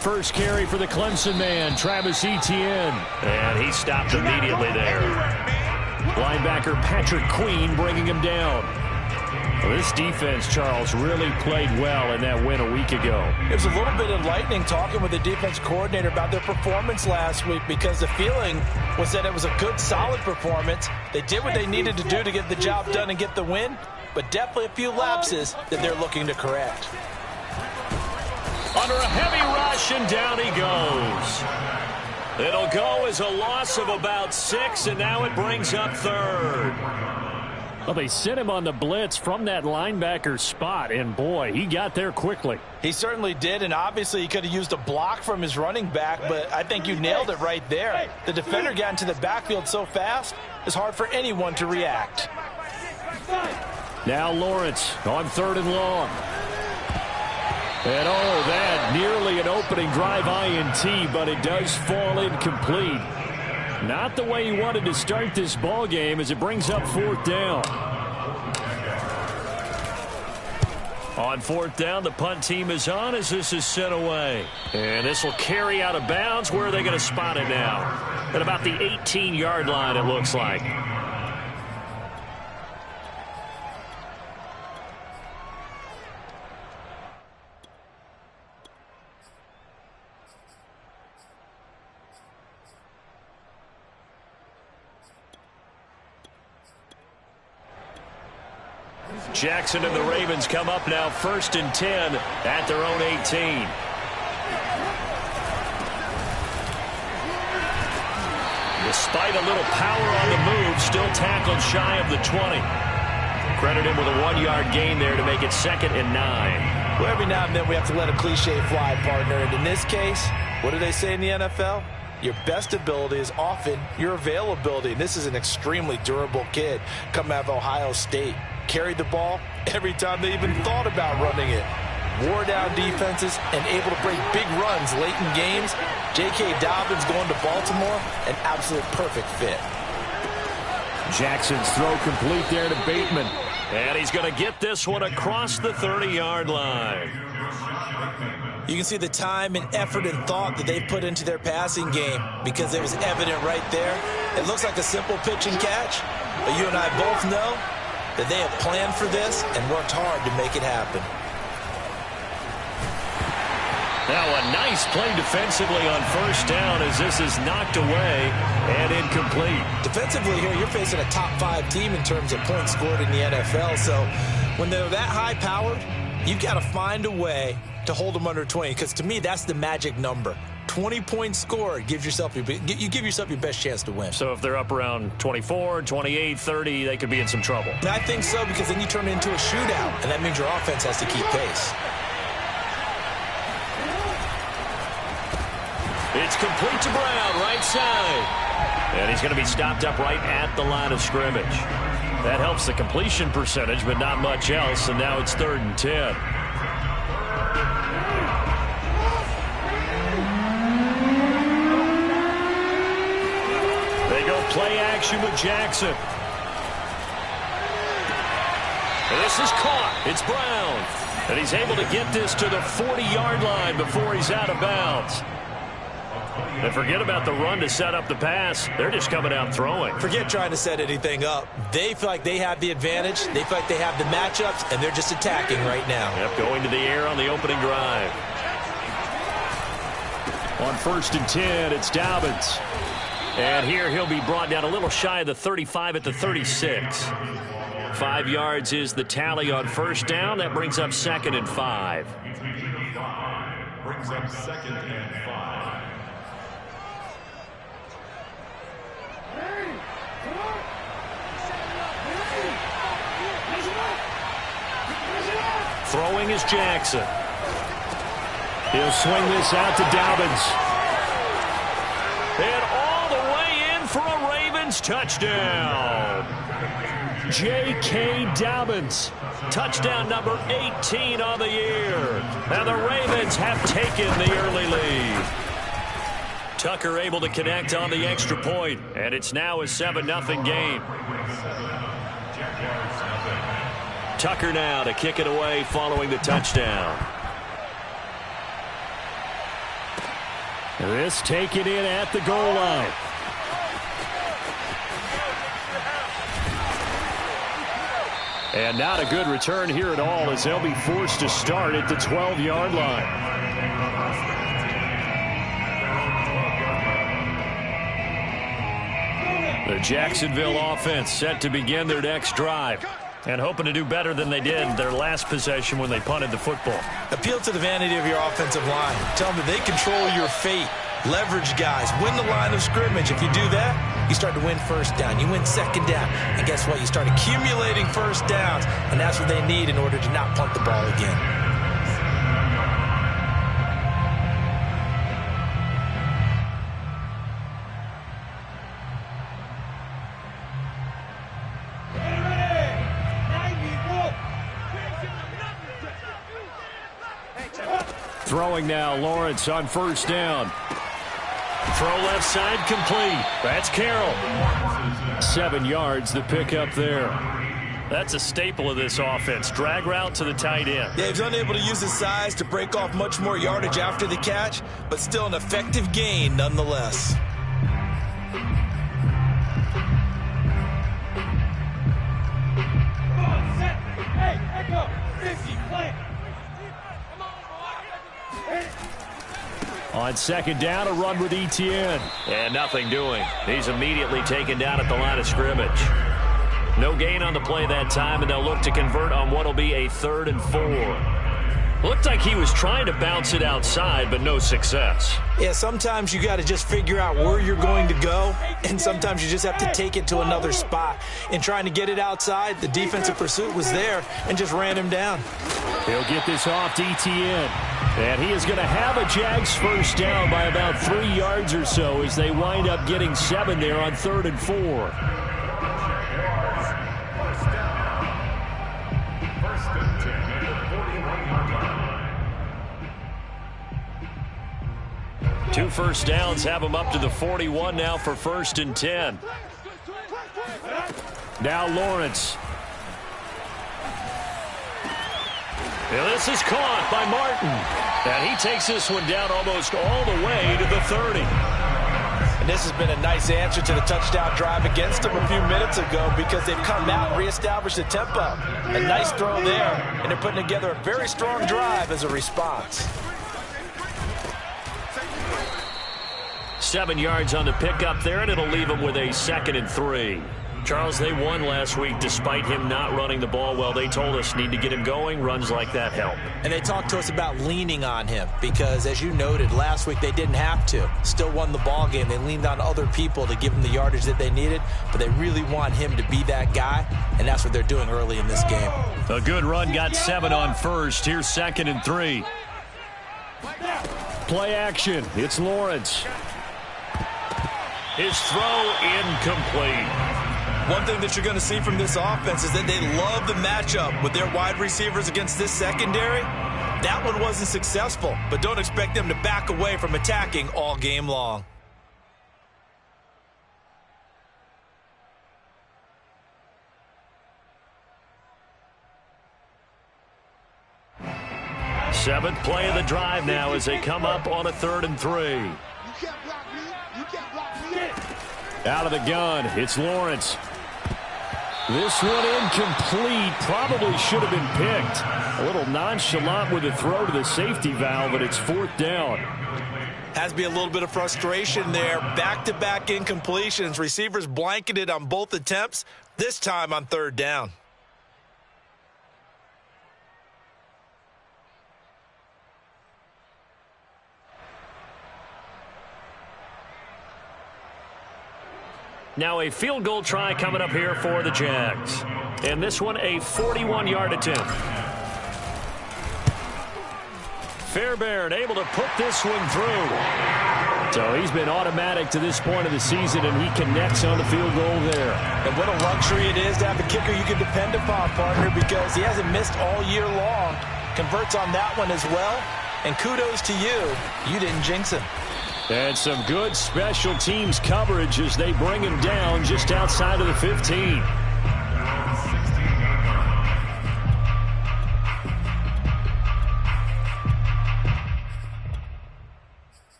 First carry for the Clemson man, Travis Etienne. And he stopped immediately there. Linebacker Patrick Queen bringing him down. Well, this defense, Charles, really played well in that win a week ago. It was a little bit enlightening talking with the defense coordinator about their performance last week, because the feeling was that it was a good, solid performance. They did what they needed to do to get the job done and get the win, but definitely a few lapses that they're looking to correct. Under a heavy rush, and down he goes. It'll go as a loss of about 6, and now it brings up third. Well, they sent him on the blitz from that linebacker spot, and boy, he got there quickly. He certainly did, and obviously he could have used a block from his running back, but I think you nailed it right there. The defender got into the backfield so fast, it's hard for anyone to react. Now Lawrence on 3rd and long. And oh, that nearly an opening drive INT, but it does fall incomplete. Not the way he wanted to start this ball game as it brings up 4th down. On 4th down, the punt team is on as this is sent away. And this will carry out of bounds. Where are they going to spot it now? At about the 18-yard line, it looks like. Jackson and the Ravens come up now 1st and 10 at their own 18. Despite a little power on the move, still tackled shy of the 20. Credit him with a 1-yard gain there to make it 2nd and 9. Well, every now and then we have to let a cliche fly, partner. And in this case, what do they say in the NFL? Your best ability is often your availability. And this is an extremely durable kid coming out of Ohio State. Carried the ball every time they even thought about running it. Wore down defenses and able to break big runs late in games. J.K. Dobbins going to Baltimore, an absolute perfect fit. Jackson's throw complete there to Bateman. And he's going to get this one across the 30-yard line. You can see the time and effort and thought that they've put into their passing game, because it was evident right there. It looks like a simple pitch and catch, but you and I both know that they have planned for this and worked hard to make it happen. Now a nice play defensively on 1st down as this is knocked away and incomplete. Defensively here, you're facing a top 5 team in terms of points scored in the NFL. So when they're that high-powered, you've got to find a way to hold them under 20, because to me, that's the magic number. 20 points scored gives yourself you give yourself your best chance to win. So if they're up around 24, 28, 30, they could be in some trouble. I think so, because then you turn it into a shootout, and that means your offense has to keep pace. It's complete to Brown, right side. And he's going to be stopped up right at the line of scrimmage. That helps the completion percentage, but not much else, and now it's 3rd and 10. Play action with Jackson. This is caught. It's Brown. And he's able to get this to the 40-yard line before he's out of bounds. And forget about the run to set up the pass. They're just coming out throwing. Forget trying to set anything up. They feel like they have the advantage. They feel like they have the matchups, and they're just attacking right now. Yep, going to the air on the opening drive. On 1st and 10, it's Dobbins. And here he'll be brought down a little shy of the 35 at the 36. 5 yards is the tally on 1st down. That brings up 2nd and 5. Brings up 2nd and 5. Throwing is Jackson. He'll swing this out to Dobbins. And all the way in for a Ravens touchdown. J.K. Dobbins. Touchdown number 18 on the year. And the Ravens have taken the early lead. Tucker able to connect on the extra point, and it's now a 7-0 game. Tucker now to kick it away following the touchdown. This taken in at the goal line. And not a good return here at all as they'll be forced to start at the 12-yard line. The Jacksonville offense set to begin their next drive and hoping to do better than they did their last possession when they punted the football. Appeal to the vanity of your offensive line. Tell them that they control your fate. Leverage guys. Win the line of scrimmage. If you do that, you start to win first down. You win second down. And guess what? You start accumulating first downs. And that's what they need in order to not punt the ball again. Throwing now, Lawrence on first down. Throw left side complete. That's Carroll. 7 yards, the pickup there. That's a staple of this offense. Drag route to the tight end. Yeah, he's unable to use his size to break off much more yardage after the catch, but still an effective gain nonetheless. On second down, a run with Etienne. And nothing doing. He's immediately taken down at the line of scrimmage. No gain on the play that time, and they'll look to convert on what will be a 3rd and 4. Looked like he was trying to bounce it outside, but no success. Yeah, sometimes you got to just figure out where you're going to go, and sometimes you just have to take it to another spot. In trying to get it outside, the defensive pursuit was there and just ran him down. He'll get this off to Etienne. And he is going to have a Jags first down by about 3 yards or so as they wind up getting 7 there on 3rd and 4. Two first downs have them up to the 41 now for 1st and 10. Now Lawrence. And this is caught by Martin. And he takes this one down almost all the way to the 30. And this has been a nice answer to the touchdown drive against them a few minutes ago because they've come out and reestablished the tempo. A nice throw there, and they're putting together a very strong drive as a response. 7 yards on the pickup there, and it'll leave them with a 2nd and 3. Charles, they won last week despite him not running the ball well. They told us need to get him going. Runs like that help. And they talked to us about leaning on him because, as you noted, last week they didn't have to. Still won the ball game. They leaned on other people to give them the yardage that they needed, but they really want him to be that guy, and that's what they're doing early in this game. A good run, got 7 on first. Here's 2nd and 3. Play action. It's Lawrence. His throw incomplete. One thing that you're going to see from this offense is that they love the matchup with their wide receivers against this secondary. That one wasn't successful, but don't expect them to back away from attacking all game long. Seventh play of the drive now as they come up on a 3rd and 3. Out of the gun, it's Lawrence. This one incomplete. Probably should have been picked. A little nonchalant with the throw to the safety valve, but it's 4th down. Has to be a little bit of frustration there. Back-to-back incompletions. Receivers blanketed on both attempts, this time on 3rd down. Now a field goal try coming up here for the Jags. And this one a 41-yard attempt. Fairbairn able to put this one through. So he's been automatic to this point of the season, and he connects on the field goal there. And what a luxury it is to have a kicker you can depend upon, partner, because he hasn't missed all year long. Converts on that one as well. And kudos to you. You didn't jinx him. And some good special teams coverage as they bring him down just outside of the 15.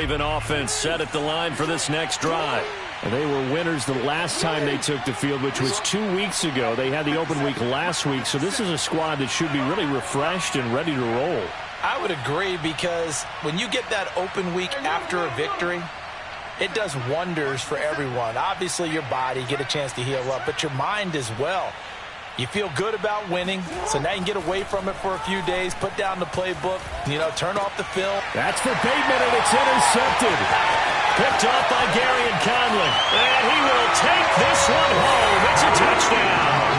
Raven offense set at the line for this next drive. They were winners the last time they took the field, which was 2 weeks ago. They had the open week last week, so this is a squad that should be really refreshed and ready to roll. I would agree, because when you get that open week after a victory, it does wonders for everyone. Obviously, your body, get a chance to heal up, but your mind as well. You feel good about winning, so now you can get away from it for a few days, put down the playbook, turn off the film. That's for Bateman, and it's intercepted. Picked off by Gary and Conley. And he will take this one home. It's a touchdown.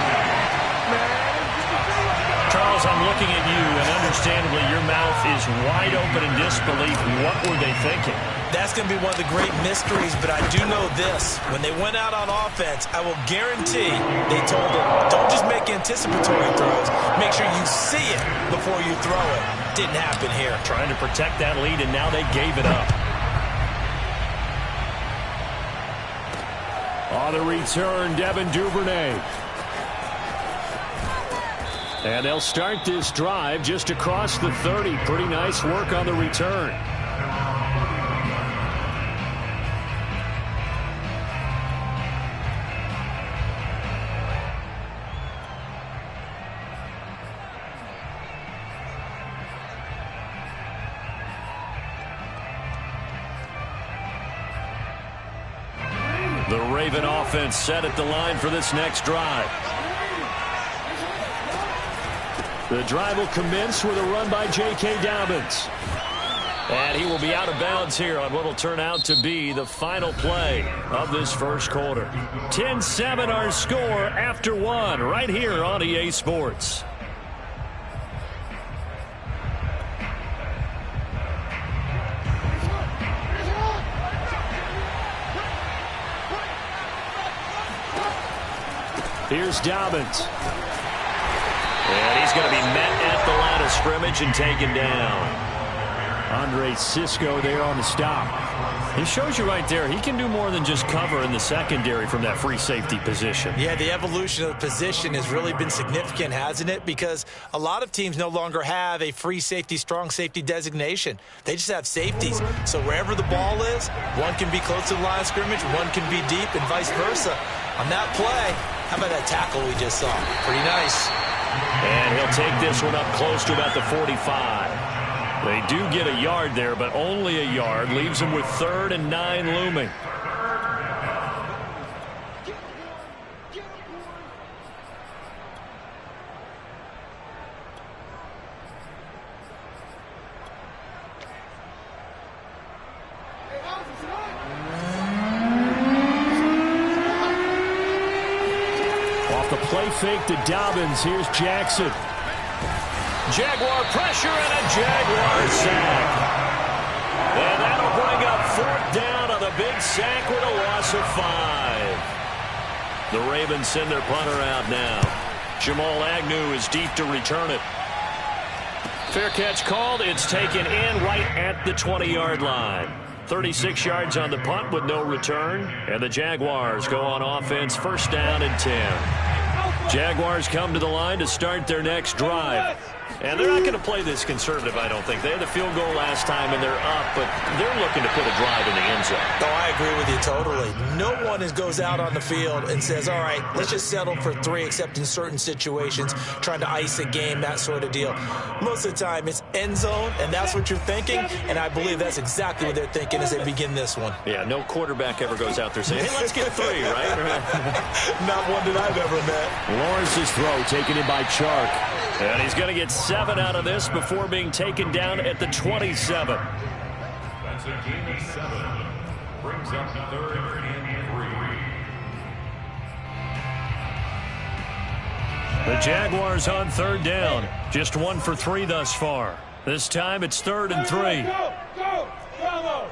Charles, I'm looking at you, and understandably your mouth is wide open in disbelief. What were they thinking? That's going to be one of the great mysteries, but I do know this. When they went out on offense, I will guarantee they told them, don't just make anticipatory throws. Make sure you see it before you throw it. Didn't happen here. Trying to protect that lead, and now they gave it up. On the return, Devin Duvernay. And they'll start this drive just across the 30. Pretty nice work on the return. The Raven offense set at the line for this next drive. The drive will commence with a run by J.K. Dobbins. And he will be out of bounds here on what will turn out to be the final play of this first quarter. 10-7 our score after one right here on EA Sports. Here's Dobbins. And he's going to be met at the line of scrimmage and taken down. Andre Cisco there on the stop. He shows you right there, he can do more than just cover in the secondary from that free safety position. Yeah, the evolution of the position has really been significant, hasn't it? Because a lot of teams no longer have a free safety, strong safety designation. They just have safeties. So wherever the ball is, one can be close to the line of scrimmage, one can be deep, and vice versa. On that play, how about that tackle we just saw? Pretty nice. And he'll take this one up close to about the 45. They do get a yard there, but only a yard. Leaves them with 3rd and 9 looming. Off the play fake to Dobbins. Here's Jackson. Jaguar pressure and a Jaguar sack. And that'll bring up 4th down on the big sack with a loss of 5. The Ravens send their punter out now. Jamal Agnew is deep to return it. Fair catch called. It's taken in right at the 20-yard line. 36 yards on the punt with no return. And the Jaguars go on offense, 1st down and 10. Jaguars come to the line to start their next drive. And they're not going to play this conservative, I don't think. They had the field goal last time, and they're up, but they're looking to put a drive in the end zone. Oh, I agree with you totally. No one goes out on the field and says, all right, let's just settle for 3, except in certain situations, trying to ice a game, that sort of deal. Most of the time, it's end zone, and that's what you're thinking, and I believe that's exactly what they're thinking as they begin this one. Yeah, no quarterback ever goes out there saying, hey, let's get 3, right? Not one that I've ever met. Lawrence's throw taken in by Chark. And he's going to get 7 out of this before being taken down at the 27. That's a gain of 7. Brings up 3rd and 3. The Jaguars on 3rd down. Just 1 for 3 thus far. This time it's 3rd and 3. Go! Bravo!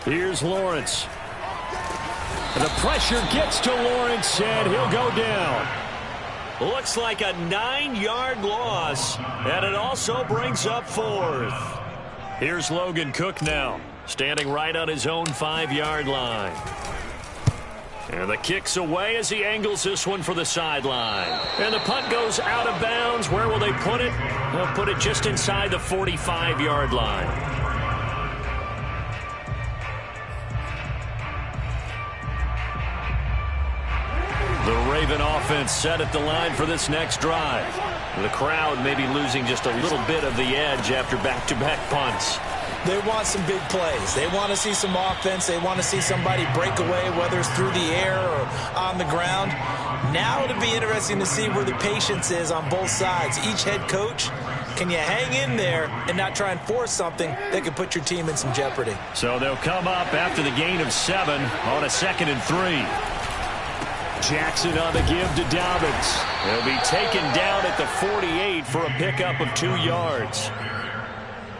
Here's Lawrence. The pressure gets to Lawrence, and he'll go down. Looks like a 9-yard loss, and it also brings up 4th. Here's Logan Cook now, standing right on his own 5-yard line. And the kick's away as he angles this one for the sideline. And the punt goes out of bounds. Where will they put it? They'll put it just inside the 45-yard line. The Raven offense set at the line for this next drive. The crowd may be losing just a little bit of the edge after back-to-back punts. They want some big plays. They want to see some offense. They want to see somebody break away, whether it's through the air or on the ground. Now it'll be interesting to see where the patience is on both sides. Each head coach, can you hang in there and not try and force something that could put your team in some jeopardy? So they'll come up after the gain of 7 on a 2nd and 3. Jackson on the give to Dobbins. He'll be taken down at the 48 for a pickup of 2 yards.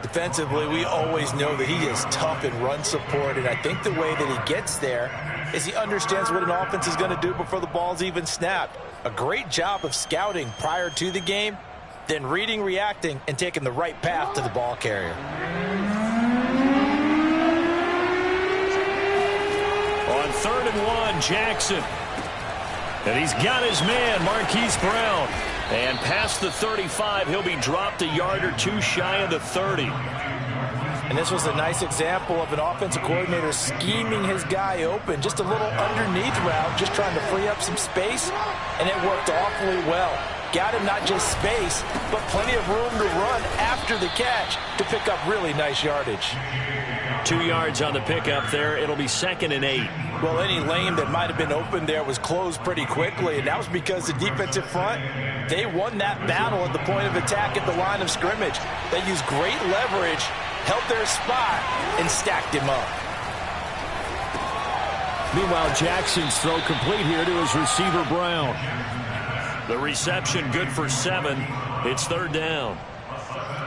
Defensively, we always know that he is tough in run support, and I think the way that he gets there is he understands what an offense is going to do before the ball's even snapped. A great job of scouting prior to the game, then reading, reacting, and taking the right path to the ball carrier. On 3rd and 1, Jackson. And he's got his man, Marquise Brown. And past the 35, he'll be dropped a yard or 2 shy of the 30. And this was a nice example of an offensive coordinator scheming his guy open. Just a little underneath route, just trying to free up some space. And it worked awfully well. Got him not just space, but plenty of room to run after the catch to pick up really nice yardage. 2 yards on the pickup there. It'll be 2nd and 8. Well, any lane that might have been open there was closed pretty quickly, and that was because the defensive front, they won that battle at the point of attack at the line of scrimmage. They used great leverage, held their spot, and stacked him up. Meanwhile, Jackson's throw complete here to his receiver, Brown. The reception good for 7. It's 3rd down.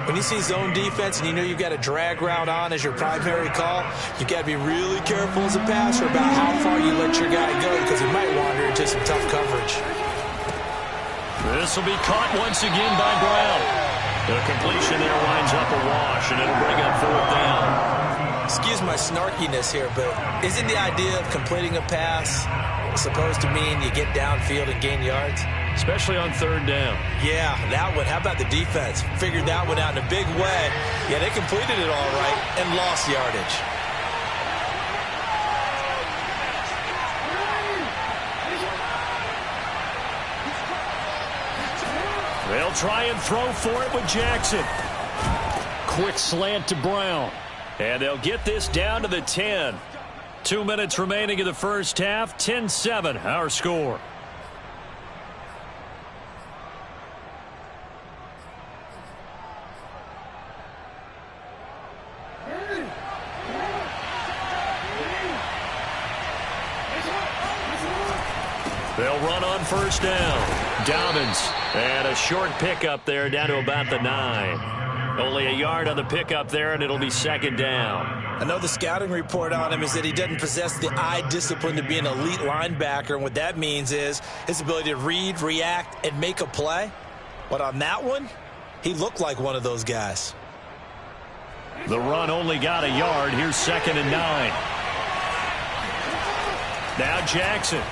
When you see zone defense and you know you've got a drag route on as your primary call, you've got to be really careful as a passer about how far you let your guy go because he might wander into some tough coverage. This will be caught once again by Brown. The completion there winds up a wash, and it'll bring up 4th down. Excuse my snarkiness here, but isn't the idea of completing a pass supposed to mean you get downfield and gain yards? Especially on 3rd down. Yeah, that one. How about the defense? Figured that one out in a big way. Yeah, they completed it all right and lost yardage. They'll try and throw for it with Jackson. Quick slant to Brown. And they'll get this down to the 10. 2 minutes remaining in the first half. 10-7, our score. They'll run on 1st down. Dobbins. And a short pickup there down to about the 9. Only a yard on the pickup there, and it'll be 2nd down. I know the scouting report on him is that he doesn't possess the eye discipline to be an elite linebacker, and what that means is his ability to read, react, and make a play. But on that one, he looked like one of those guys. The run only got a yard. Here's 2nd and 9. Now Jackson.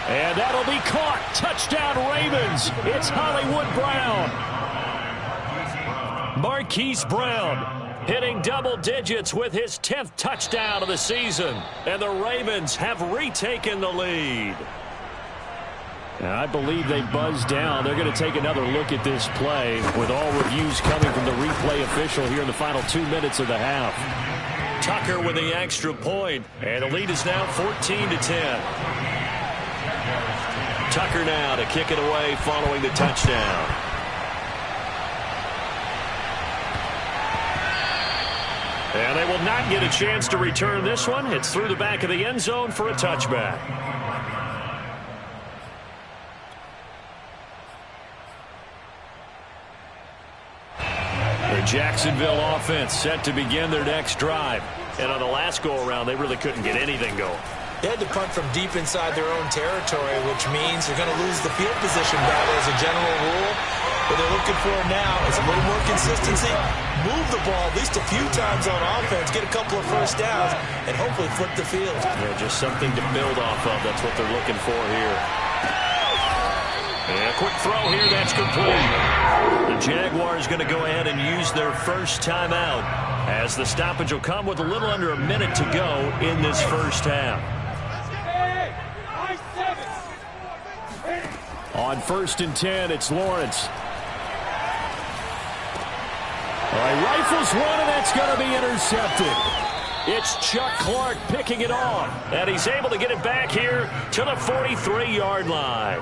And that'll be caught. Touchdown Ravens. It's Hollywood Brown. Marquise Brown hitting double digits with his 10th touchdown of the season. And the Ravens have retaken the lead. Now, I believe they buzzed down. They're going to take another look at this play with all reviews coming from the replay official here in the final 2 minutes of the half. Tucker with the extra point, and the lead is now 14-10. Tucker now to kick it away following the touchdown. And they will not get a chance to return this one. It's through the back of the end zone for a touchback. The Jacksonville offense set to begin their next drive. And on the last go-around, they really couldn't get anything going. They had to punt from deep inside their own territory, which means they're going to lose the field position battle as a general rule. What they're looking for now is a little more consistency, move the ball at least a few times on offense, get a couple of first downs, and hopefully flip the field. Yeah, just something to build off of. That's what they're looking for here. And a quick throw here, that's complete. The Jaguars going to go ahead and use their first timeout, as the stoppage will come with a little under a minute to go in this first half. On 1st and 10, it's Lawrence. All right, rifles one, and that's going to be intercepted. It's Chuck Clark picking it off, and he's able to get it back here to the 43-yard line.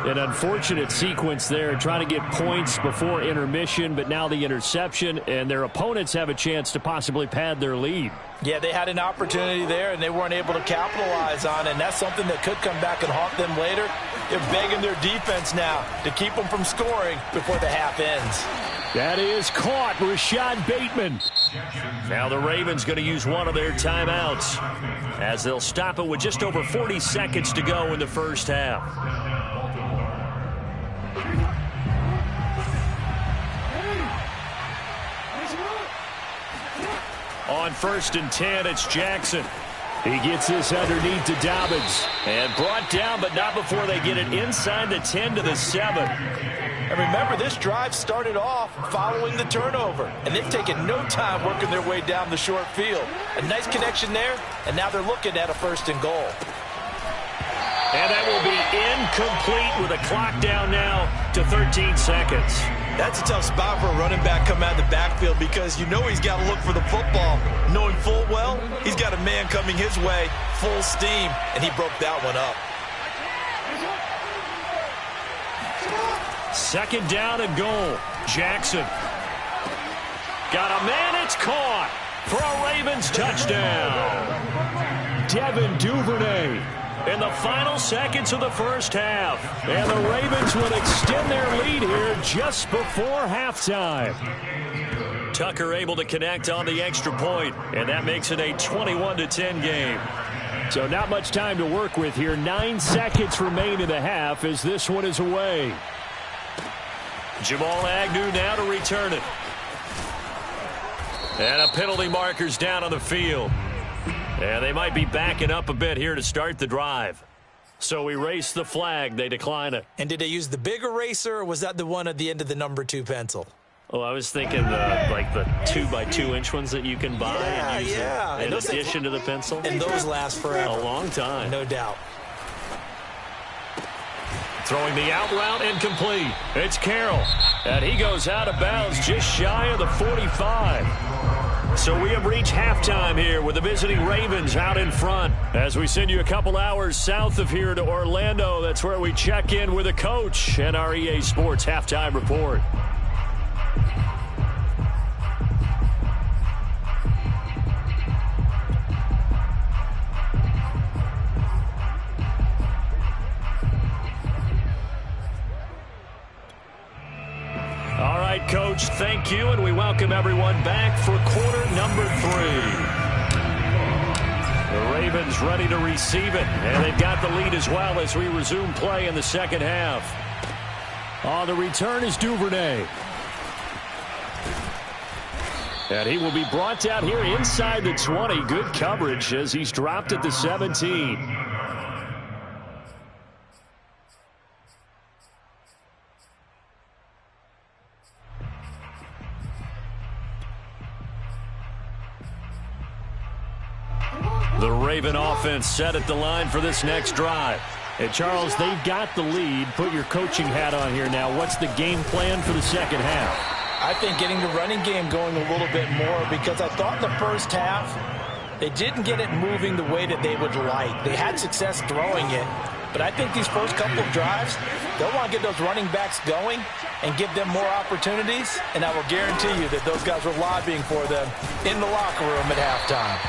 An unfortunate sequence there, trying to get points before intermission, but now the interception, and their opponents have a chance to possibly pad their lead. Yeah, they had an opportunity there, and they weren't able to capitalize on it, and that's something that could come back and haunt them later. They're begging their defense now to keep them from scoring before the half ends. That is caught, Rashad Bateman. Now the Ravens going to use one of their timeouts, as they'll stop it with just over 40 seconds to go in the first half. On 1st and 10, it's Jackson. He gets this underneath to Dobbins. And brought down, but not before they get it inside the 10 to the 7. And remember, this drive started off following the turnover. And they've taken no time working their way down the short field. A nice connection there, and now they're looking at a 1st and goal. And that will be incomplete with a clock down now to 13 seconds. That's a tough spot for a running back coming out of the backfield, because you know he's got to look for the football, knowing full well he's got a man coming his way full steam, and he broke that one up. 2nd down and goal. Jackson. Got a man, it's caught for a Ravens touchdown. Devin Duvernay in the final seconds of the first half. And the Ravens will extend their lead here just before halftime. Tucker able to connect on the extra point, and that makes it a 21-10 game. So not much time to work with here. 9 seconds remain in the half as this one is away. Jamal Agnew now to return it. And a penalty marker's down on the field. And they might be backing up a bit here to start the drive. So erase the flag. They decline it. And did they use the big eraser, or was that the one at the end of the number 2 pencil? Oh, I was thinking like the 2x2-inch ones that you can buy and use in addition to the pencil. And those last forever. A long time. No doubt. Throwing the out route incomplete. It's Carroll. And he goes out of bounds just shy of the 45. So we have reached halftime here with the visiting Ravens out in front. As we send you a couple hours south of here to Orlando, that's where we check in with the coach and our EA Sports halftime report. All right, Coach, thank you, and we welcome everyone back for quarter number 3. The Ravens ready to receive it, and they've got the lead as well as we resume play in the second half. On the return is Duvernay. And he will be brought down here inside the 20. Good coverage as he's dropped at the 17. The Raven offense set at the line for this next drive. And Charles, they've got the lead. Put your coaching hat on here now. What's the game plan for the second half? I think getting the running game going a little bit more, because I thought the first half they didn't get it moving the way that they would like. They had success throwing it, but I think these first couple of drives, they'll want to get those running backs going and give them more opportunities, and I will guarantee you that those guys were lobbying for them in the locker room at halftime.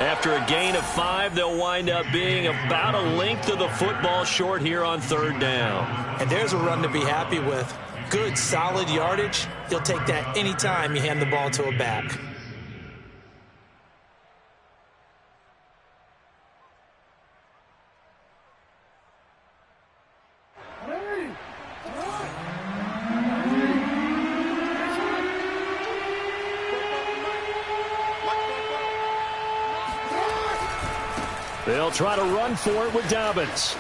After a gain of 5, they'll wind up being about a length of the football short here on 3rd down. And there's a run to be happy with. Good, solid yardage. You'll take that anytime you hand the ball to a back. They'll try to run for it with Dobbins.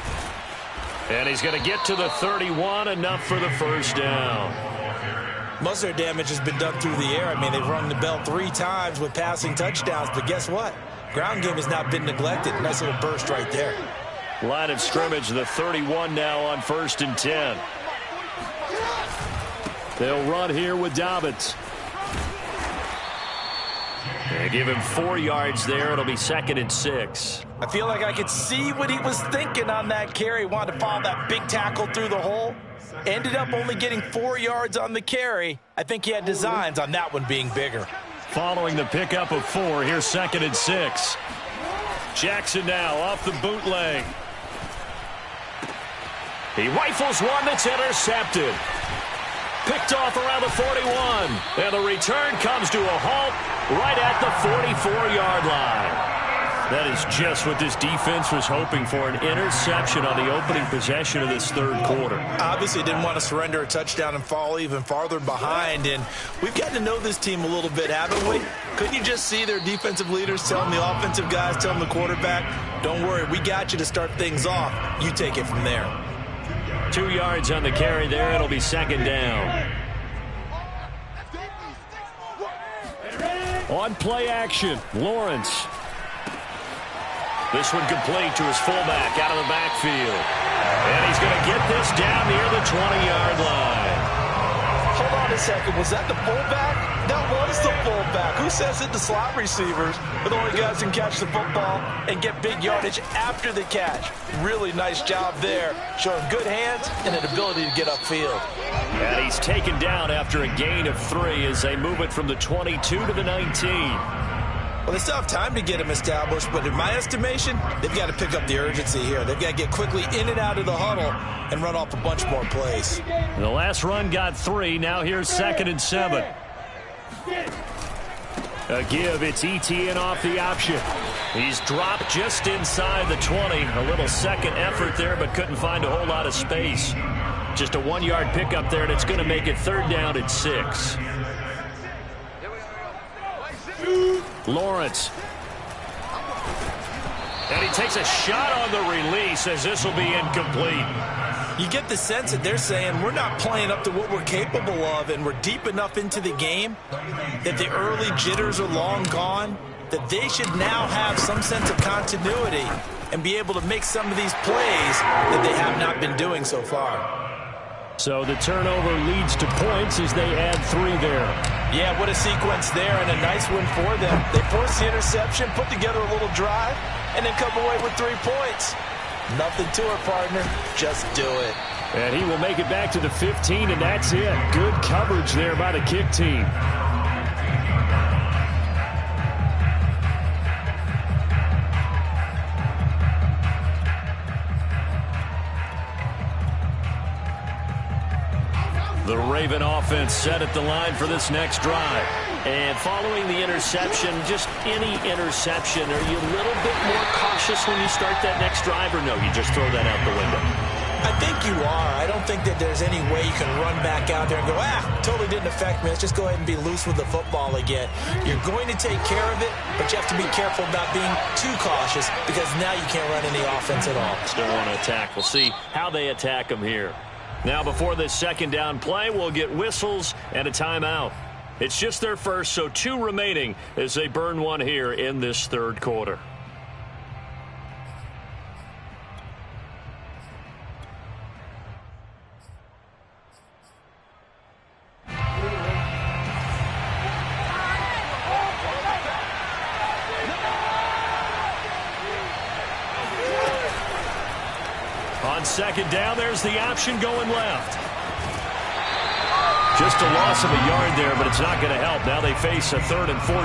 And he's going to get to the 31, enough for the first down. Most of their damage has been done through the air. I mean, they've rung the bell 3 times with passing touchdowns, but guess what? Ground game has not been neglected. Nice little burst right there. Line of scrimmage, the 31 now on 1st and 10. They'll run here with Dobbins. They give him 4 yards there. It'll be 2nd and 6. I feel like I could see what he was thinking on that carry. Wanted to follow that big tackle through the hole. Ended up only getting 4 yards on the carry. I think he had designs on that one being bigger. Following the pickup of 4, here's 2nd and 6. Jackson now off the bootleg. He rifles one that's intercepted. Picked off around the 41. And the return comes to a halt right at the 44-yard line. That is just what this defense was hoping for, an interception on the opening possession of this 3rd quarter. Obviously didn't want to surrender a touchdown and fall even farther behind. And we've gotten to know this team a little bit, haven't we? Couldn't you just see their defensive leaders telling the offensive guys, telling the quarterback, don't worry, we got you to start things off. You take it from there. 2 yards on the carry there. It'll be 2nd down. On play action, Lawrence. This one complete to his fullback out of the backfield. And he's going to get this down near the 20-yard line. Hold on a second. Was that the fullback? That was the fullback. Who says it? The slot receivers are the only guys who can catch the football and get big yardage after the catch. Really nice job there. Showing good hands and an ability to get upfield. And he's taken down after a gain of 3 as they move it from the 22 to the 19. Well, they still have time to get him established, but in my estimation, they've got to pick up the urgency here. They've got to get quickly in and out of the huddle and run off a bunch more plays. The last run got 3. Now here's 2nd and 7. A give. It's ETN off the option. He's dropped just inside the 20. A little second effort there, but couldn't find a whole lot of space. Just a 1-yard pickup there, and it's going to make it 3rd down and 6. Lawrence. And he takes a shot on the release as this will be incomplete. You get the sense that they're saying we're not playing up to what we're capable of, and we're deep enough into the game that the early jitters are long gone, that they should now have some sense of continuity and be able to make some of these plays that they have not been doing so far. So the turnover leads to points as they add 3 there. Yeah, what a sequence there, and a nice win for them. They forced the interception, put together a little drive, and then come away with 3 points. Nothing to it, partner. Just do it. And he will make it back to the 15, and that's it. Good coverage there by the kick team. The Raven offense set at the line for this next drive. And following the interception, just any interception, are you a little bit more cautious when you start that next drive, or no, you just throw that out the window? I think you are. I don't think that there's any way you can run back out there and go, totally didn't affect me. Let's just go ahead and be loose with the football again. You're going to take care of it, but you have to be careful about being too cautious because now you can't run any offense at all. Still want to attack. We'll see how they attack them here. Now, before this 2nd down play, we'll get whistles and a timeout. It's just their first, so 2 remaining as they burn one here in this 3rd quarter. On 2nd down, there's the option going left. Just a loss of a yard there, but it's not going to help. Now they face a 3rd and 14.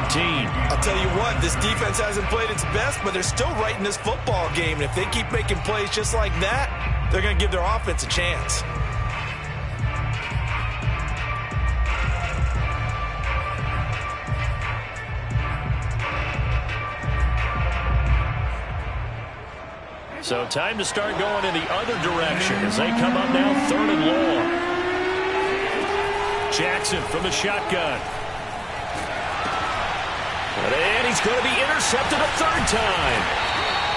I'll tell you what, this defense hasn't played its best, but they're still right in this football game. And if they keep making plays just like that, they're going to give their offense a chance. So time to start going in the other direction as they come up now 3rd and long. Jackson from the shotgun. And he's going to be intercepted a 3rd time.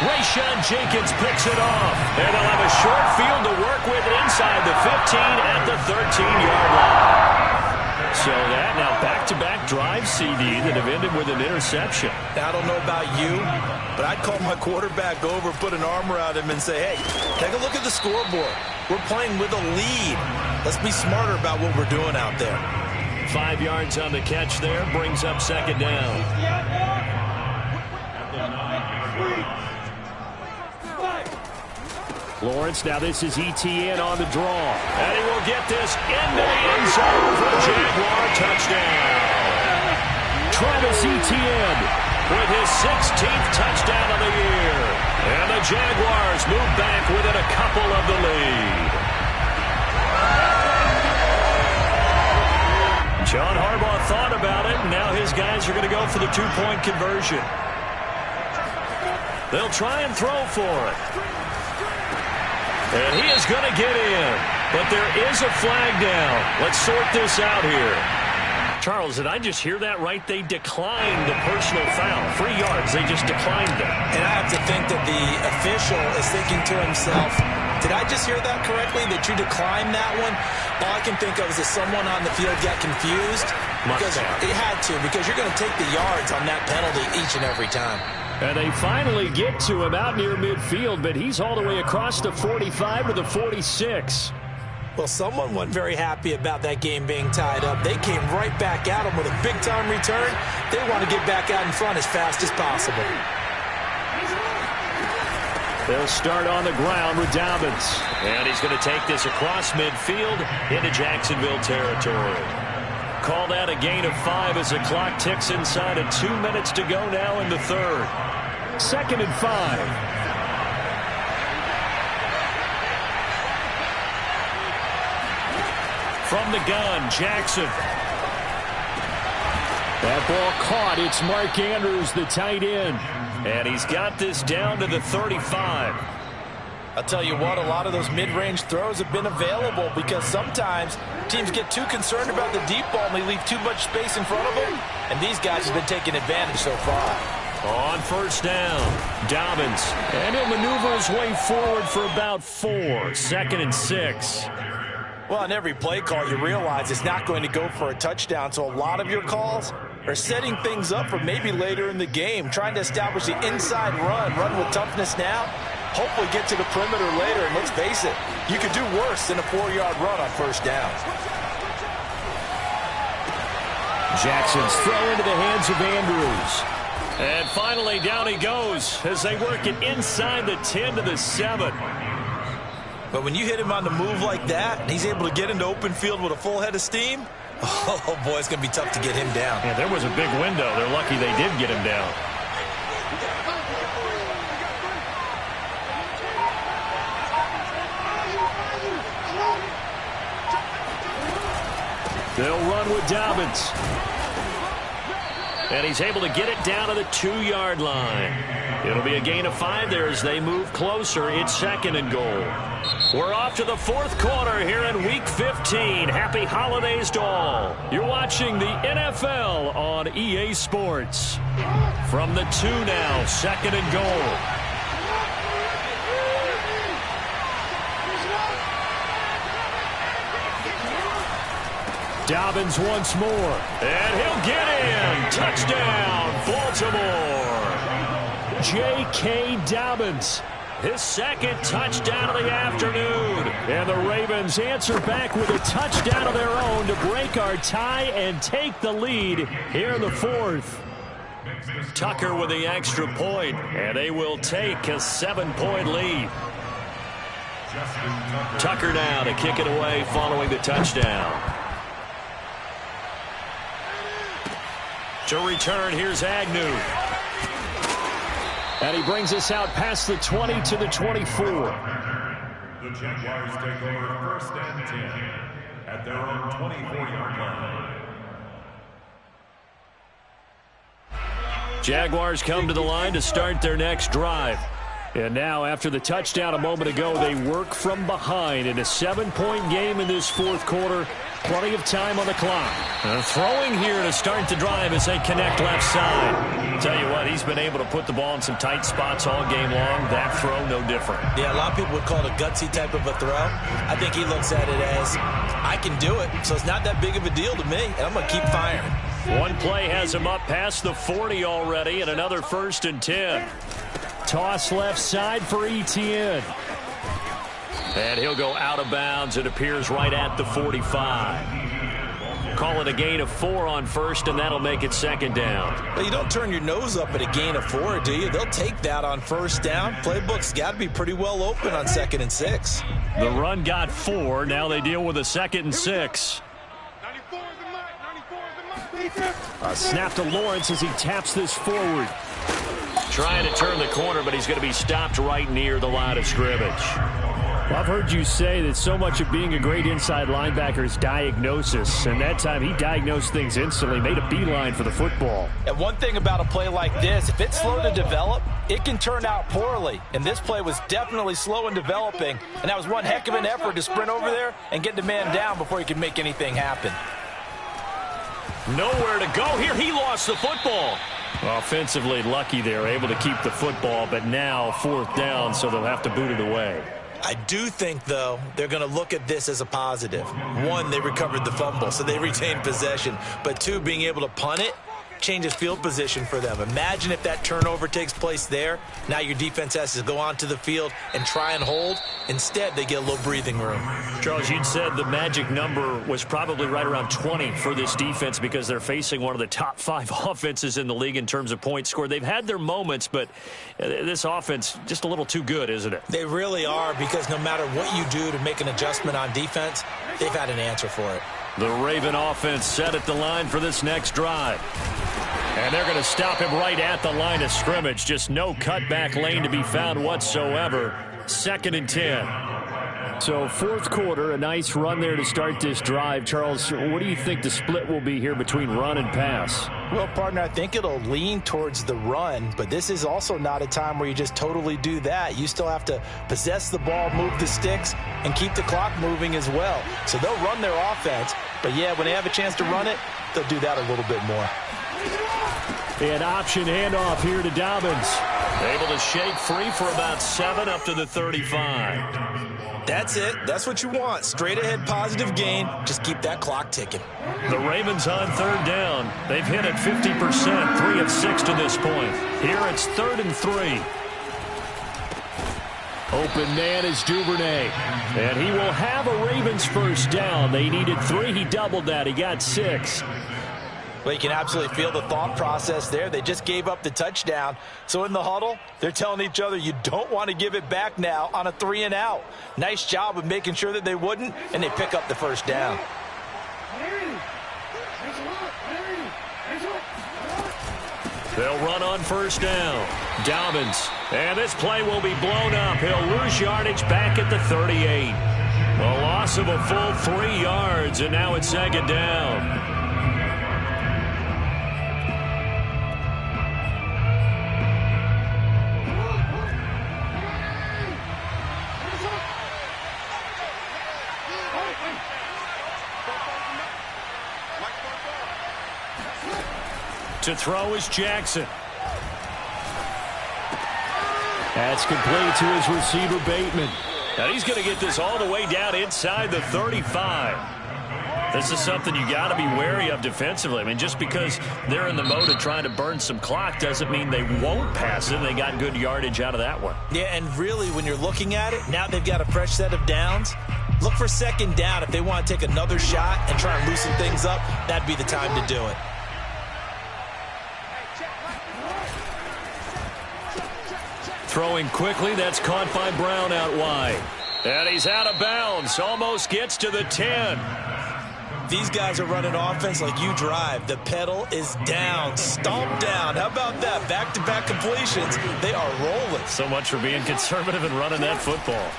Rayshon Jenkins picks it off. And they'll have a short field to work with inside the 15 at the 13-yard line. So that now back-to-back drive CD that have ended with an interception. Now, I don't know about you, but I'd call my quarterback over, put an arm around him, and say, hey, take a look at the scoreboard. We're playing with a lead. Let's be smarter about what we're doing out there. 5 yards on the catch there, brings up second down. Lawrence, now this is ETN on the draw. And he will get this into the end zone for a Jaguar touchdown. Travis Etienne with his 16th touchdown of the year. And the Jaguars move back within a couple of the lead. John Harbaugh thought about it, and now his guys are going to go for the two-point conversion. They'll try and throw for it. And he is going to get in. But there is a flag down. Let's sort this out here. Charles, did I just hear that right? They declined the personal foul. 3 yards, they just declined them. And I have to think that the official is thinking to himself, did I just hear that correctly, that you declined that one? All I can think of is that someone on the field got confused. Because it had to, because you're going to take the yards on that penalty each and every time. And they finally get to him out near midfield, but he's all the way across the 45 to the 46. Well, someone wasn't very happy about that game being tied up. They came right back at him with a big-time return. They want to get back out in front as fast as possible. They'll start on the ground with Dobbins. And he's going to take this across midfield into Jacksonville territory. Call that a gain of 5 as the clock ticks inside of 2 minutes to go now in the third. 2nd and 5. From the gun, Jackson. That ball caught. It's Mark Andrews, the tight end. And he's got this down to the 35. I'll tell you what, a lot of those mid-range throws have been available because sometimes teams get too concerned about the deep ball and they leave too much space in front of them. And these guys have been taking advantage so far. On first down, Dobbins. And he'll maneuver his way forward for about 4. 2nd and 6. Well, on every play call, you realize it's not going to go for a touchdown. So a lot of your calls are setting things up for maybe later in the game, trying to establish the inside run with toughness now. Hopefully get to the perimeter later, and let's face it, you could do worse than a 4-yard run on first down. Jackson's throw into the hands of Andrews. And finally, down he goes as they work it inside the 10 to the 7. But when you hit him on the move like that, and he's able to get into open field with a full head of steam, oh boy, it's going to be tough to get him down. Yeah, there was a big window. They're lucky they did get him down. They'll run with Dobbins. And he's able to get it down to the 2-yard line. It'll be a gain of 5 there as they move closer. It's 2nd and goal. We're off to the 4th quarter here in Week 15. Happy holidays to all. You're watching the NFL on EA Sports. From the 2 now, 2nd and goal. Dobbins once more, and he'll get in. Touchdown, Baltimore. J.K. Dobbins, his 2nd touchdown of the afternoon. And the Ravens answer back with a touchdown of their own to break our tie and take the lead here in the 4th. Tucker with the extra point, and they will take a 7-point lead. Tucker now to kick it away following the touchdown. To return, here's Agnew. And he brings us out past the 20 to the 24. The Jaguars take over 1st and 10 at their own 24-yard line. Jaguars come to the line to start their next drive. And now, after the touchdown a moment ago, they work from behind in a 7-point game in this 4th quarter. Plenty of time on the clock. Throwing here to start the drive as they connect left side. Tell you what, he's been able to put the ball in some tight spots all game long. That throw, no different. Yeah, a lot of people would call it a gutsy type of a throw. I think he looks at it as, I can do it, so it's not that big of a deal to me, and I'm going to keep firing. One play has him up past the 40 already, and another 1st and 10. Toss left side for Etienne. And he'll go out of bounds. It appears right at the 45. Call it a gain of 4 on 1st, and that'll make it 2nd down. Well, you don't turn your nose up at a gain of 4, do you? They'll take that on 1st down. Playbook's got to be pretty well open on 2nd and 6. The run got 4. Now they deal with a 2nd and 6. A snap to Lawrence as he taps this forward. Trying to turn the corner, but he's going to be stopped right near the line of scrimmage. Well, I've heard you say that so much of being a great inside linebacker is diagnosis, and that time he diagnosed things instantly, made a beeline for the football. And one thing about a play like this, if it's slow to develop, it can turn out poorly. And this play was definitely slow in developing, and that was one heck of an effort to sprint over there and get the man down before he could make anything happen. Nowhere to go here. He lost the football. Offensively lucky they're able to keep the football, but now 4th down, so they'll have to boot it away. I do think, though, they're going to look at this as a positive. 1, they recovered the fumble, so they retained possession. But 2, being able to punt it changes field position for them. Imagine if that turnover takes place there. Now your defense has to go onto the field and try and hold. Instead, they get a little breathing room. Charles, you'd said the magic number was probably right around 20 for this defense because they're facing one of the top 5 offenses in the league in terms of points scored. They've had their moments, but this offense just a little too good, isn't it? They really are, because no matter what you do to make an adjustment on defense, they've had an answer for it. The Raven offense set at the line for this next drive. And they're going to stop him right at the line of scrimmage. Just no cutback lane to be found whatsoever. 2nd and 10. So 4th quarter, a nice run there to start this drive. Charles, what do you think the split will be here between run and pass? Well, partner, I think it'll lean towards the run, but this is also not a time where you just totally do that. You still have to possess the ball, move the sticks, and keep the clock moving as well. So they'll run their offense, but yeah, when they have a chance to run it, they'll do that a little bit more. An option handoff here to Dobbins. Able to shake free for about 7 up to the 35. That's it. That's what you want. Straight ahead positive gain. Just keep that clock ticking. The Ravens on 3rd down. They've hit it 50%, 3 of 6 to this point. Here it's 3rd and 3. Open man is Duvernay. And he will have a Ravens 1st down. They needed 3. He doubled that. He got 6. Well, you can absolutely feel the thought process there. They just gave up the touchdown. So in the huddle, they're telling each other, you don't want to give it back now on a 3 and out. Nice job of making sure that they wouldn't, and they pick up the 1st down. They'll run on 1st down. Dobbins. And this play will be blown up. He'll lose yardage back at the 38. A loss of a full 3 yards, and now it's 2nd down. To throw is Jackson. That's complete to his receiver, Bateman. Now he's going to get this all the way down inside the 35. This is something you got to be wary of defensively. I mean, just because they're in the mode of trying to burn some clock doesn't mean they won't pass it. They got good yardage out of that one. Yeah, and really, when you're looking at it, now they've got a fresh set of downs. Look for 2nd down. If they want to take another shot and try and loosen things up, that'd be the time to do it. Throwing quickly, that's caught by Brown out wide. And he's out of bounds, almost gets to the 10. These guys are running offense like you drive. The pedal is down, stomp down. How about that? Back-to-back completions. They are rolling. So much for being conservative and running that football.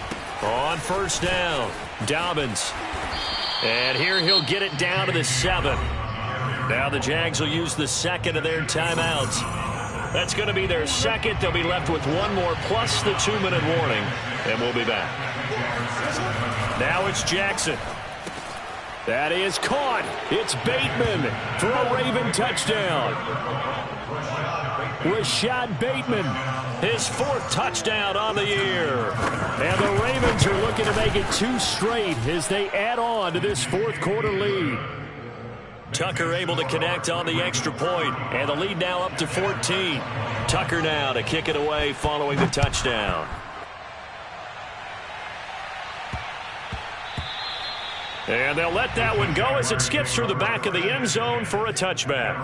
On 1st down, Dobbins. And here he'll get it down to the 7. Now the Jags will use the 2nd of their timeouts. That's going to be their 2nd. They'll be left with 1 more plus the 2-minute warning. And we'll be back. Now it's Jackson. That is caught. It's Bateman for a Raven touchdown. Rashad Bateman, his 4th touchdown on the year. And the Ravens are looking to make it 2 straight as they add on to this 4th quarter lead. Tucker able to connect on the extra point, and the lead now up to 14. Tucker now to kick it away following the touchdown. And they'll let that one go as it skips through the back of the end zone for a touchback.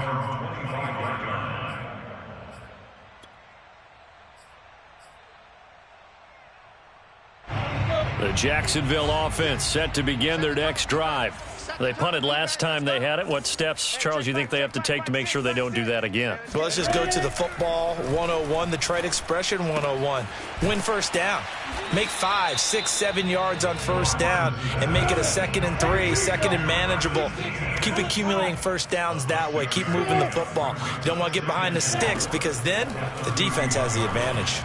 The Jacksonville offense set to begin their next drive. They punted last time they had it. What steps, Charles, you think they have to take to make sure they don't do that again? Well, let's just go to the football 101, the trade expression 101. Win first down. Make 5, 6, 7 yards on first down and make it a 2nd and 3, 2nd and manageable. Keep accumulating first downs that way. Keep moving the football. You don't want to get behind the sticks because then the defense has the advantage.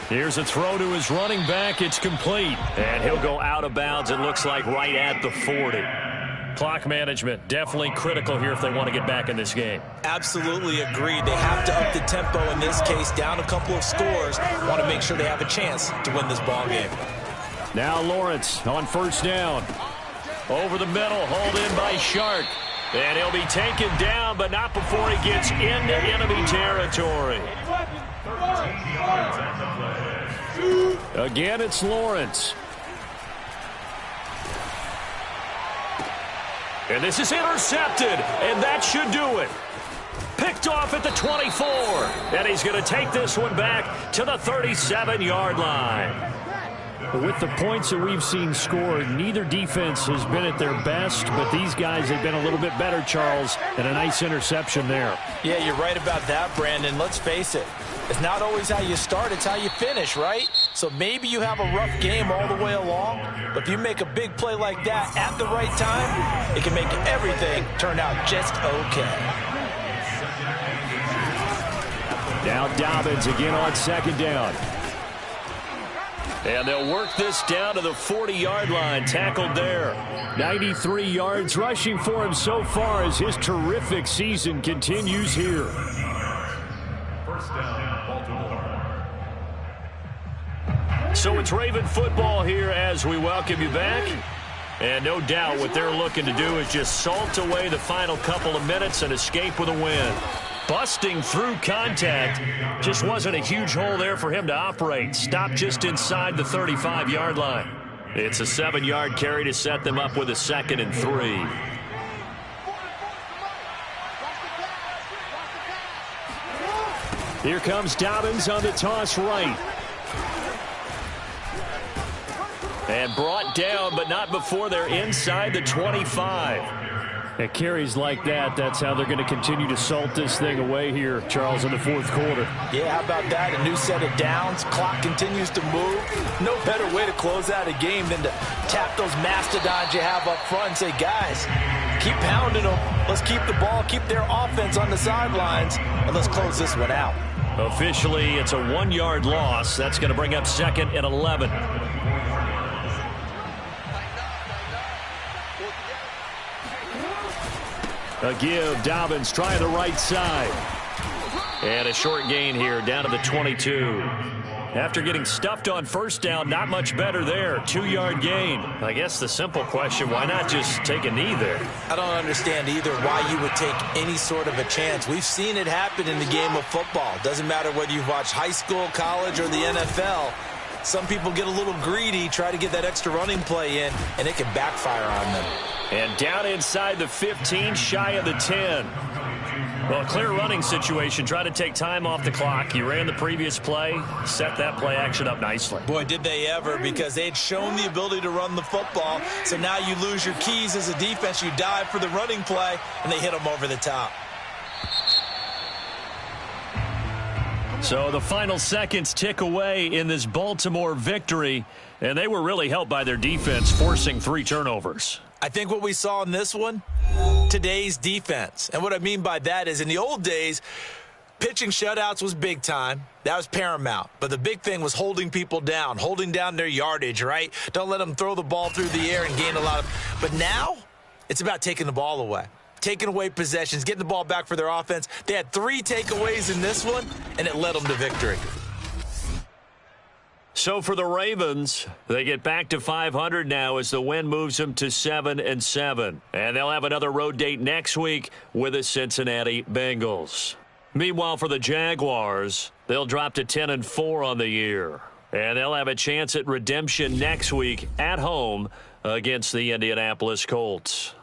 Here's a throw to his running back. It's complete. And he'll go out of bounds, it looks like, right at the 40. Clock management definitely critical here if they want to get back in this game. Absolutely agreed. They have to up the tempo in this case, down a couple of scores. Want to make sure they have a chance to win this ball game. Now Lawrence on first down. Over the middle, hauled in by Shark. And he'll be taken down, but not before he gets into enemy territory. Again, it's Lawrence. And this is intercepted, and that should do it. Picked off at the 24, and he's going to take this one back to the 37-yard line. With the points that we've seen scored, neither defense has been at their best, but these guys have been a little bit better, Charles, and a nice interception there. Yeah, you're right about that, Brandon. Let's face it. It's not always how you start, it's how you finish, right? So maybe you have a rough game all the way along, but if you make a big play like that at the right time, it can make everything turn out just okay. Now Dobbins again on second down. And they'll work this down to the 40-yard line, tackled there. 93 yards rushing for him so far as his terrific season continues here. First down, Baltimore. So it's Raven football here as we welcome you back. And no doubt what they're looking to do is just salt away the final couple of minutes and escape with a win. Busting through contact. Just wasn't a huge hole there for him to operate. Stopped just inside the 35-yard line. It's a 7-yard carry to set them up with a 2nd and 3. Here comes Dobbins on the toss right. And brought down, but not before they're inside the 25. At carries like that, that's how they're going to continue to salt this thing away here, Charles, in the 4th quarter. Yeah, how about that? A new set of downs. Clock continues to move. No better way to close out a game than to tap those mastodons you have up front and say, guys, keep pounding them. Let's keep the ball, keep their offense on the sidelines, and let's close this one out. Officially, it's a 1-yard loss. That's going to bring up 2nd and 11. A give, Dobbins trying the right side. And a short gain here down to the 22. After getting stuffed on first down, not much better there. 2-yard gain. I guess the simple question, why not just take a knee there? I don't understand either why you would take any sort of a chance. We've seen it happen in the game of football. Doesn't matter whether you've watched high school, college, or the NFL. Some people get a little greedy, try to get that extra running play in, and it can backfire on them. And down inside the 15, shy of the 10. Well, a clear running situation. Try to take time off the clock. You ran the previous play, set that play action up nicely. Boy, did they ever, because they'd shown the ability to run the football. So now you lose your keys as a defense. You dive for the running play, and they hit them over the top. So the final seconds tick away in this Baltimore victory, and they were really helped by their defense, forcing 3 turnovers. I think what we saw in this one, today's defense. And what I mean by that is in the old days, Pitching shutouts was big time. That was paramount. But the big thing was holding people down, holding down their yardage, right? Don't let them throw the ball through the air and gain a lot of. But now it's about taking the ball away, taking away possessions, getting the ball back for their offense. They had 3 takeaways in this one, and it led them to victory. So for the Ravens, they get back to 500 now as the win moves them to 7-7. And they'll have another road date next week with the Cincinnati Bengals. Meanwhile, for the Jaguars, they'll drop to 10-4 on the year. And they'll have a chance at redemption next week at home against the Indianapolis Colts.